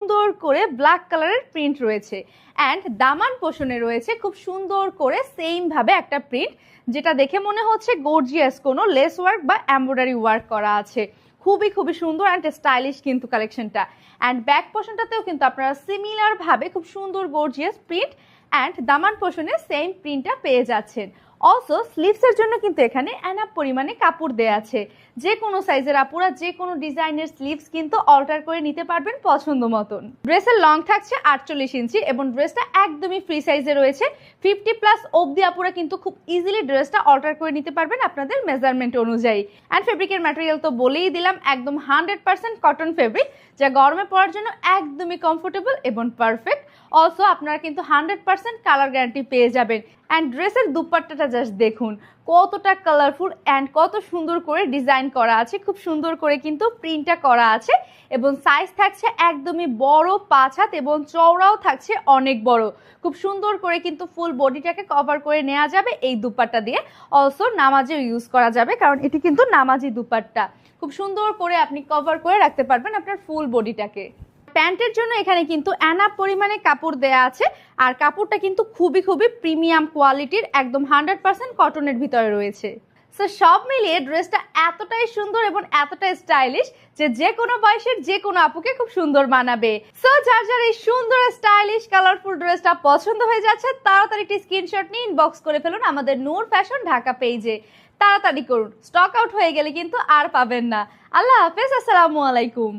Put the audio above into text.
সুন্দর করে ব্ল্যাক কালারের প্রিন্ট রয়েছে অ্যান্ড দামান পোষণে রয়েছে খুব সুন্দর করে সেম ভাবে একটা প্রিন্ট, যেটা দেখে মনে হচ্ছে গর্জিয়াস কোনো লেস ওয়ার্ক বা এমব্রয়ডারি ওয়ার্ক করা আছে। খুবই খুবই সুন্দর অ্যান্ড স্টাইলিশ কিন্তু কালেকশনটা। অ্যান্ড ব্যাক পোর্শনটাতেও কিন্তু আপনারা সিমিলার ভাবে খুব সুন্দর gorgeous print and Daman পোর্শনে same প্রিন্টটা পেয়ে যাচ্ছেন। অলসো স্লিভসের জন্য কিন্তু এখানে এনাফ পরিমাণে কাপড় দেয়া আছে। যে কোনো সাইজের আপুরা যে কোনো ডিজাইনের স্লিভস কিন্তু অল্টার করে নিতে পারবেন পছন্দ মতন। ড্রেসের লং থাকছে 48 ইঞ্চি এবং ড্রেসটা একদমই ফ্রি সাইজে রয়েছে। 50+ অবধি আপুরা কিন্তু খুব ইজিলি ড্রেসটা অল্টার করে নিতে পারবেন আপনাদের মেজারমেন্ট অনুযায়ী। অ্যান্ড ফেব্রিকের ম্যাটেরিয়াল তো বলেই দিলাম, একদম 100% কটন ফেব্রিক, যা গরমে পরার জন্য একদমই কমফোর্টেবল এবং পারফেক্ট। অলসো আপনারা কিন্তু 100% কালার গ্যারান্টি পেয়ে যাবেন। অ্যান্ড ড্রেসের দুপাট্টাটা জাস্ট দেখুন কতটা কালারফুল অ্যান্ড কত সুন্দর করে ডিজাইন করা আছে, খুব সুন্দর করে কিন্তু প্রিন্টটা করা আছে এবং সাইজ থাকছে একদমই বড় 5 হাত এবং চওড়াও থাকছে অনেক বড়। খুব সুন্দর করে কিন্তু ফুল বডিটাকে কভার করে নেওয়া যাবে এই দুপাট্টা দিয়ে। অলসো নামাজেও ইউজ করা যাবে কারণ এটি কিন্তু নামাজি দুপাট্টা। খুব সুন্দর করে আপনি কভার করে রাখতে পারবেন আপনার ফুল বডিটাকে। প্যান্টের জন্য এখানে কিন্তু এনাফ পরিমাণে কাপড় দেয়া আছে আর কাপড়টা কিন্তু খুবই খুবই প্রিমিয়াম কোয়ালিটির, একদম 100% কটনের ভিতরে রয়েছে। সো সব মিলিয়ে ড্রেসটা এতটাই সুন্দর এবং এতটাই স্টাইলিশ যে কোনো বয়সের যে কোনো আপুকে খুব সুন্দর মানাবে। সো যার যার এই সুন্দর স্টাইলিশ কালারফুল ড্রেসটা পছন্দ হয়ে যাচ্ছে তাড়াতাড়ি একটি স্ক্রিনশট নিয়ে ইনবক্স করে ফেলুন আমাদের নূর ফ্যাশন ঢাকা পেজে। তাড়াতাড়ি করুন, স্টক আউট হয়ে গেলে কিন্তু আর পাবেন না। আল্লাহ হাফেজ, আসসালামু আলাইকুম।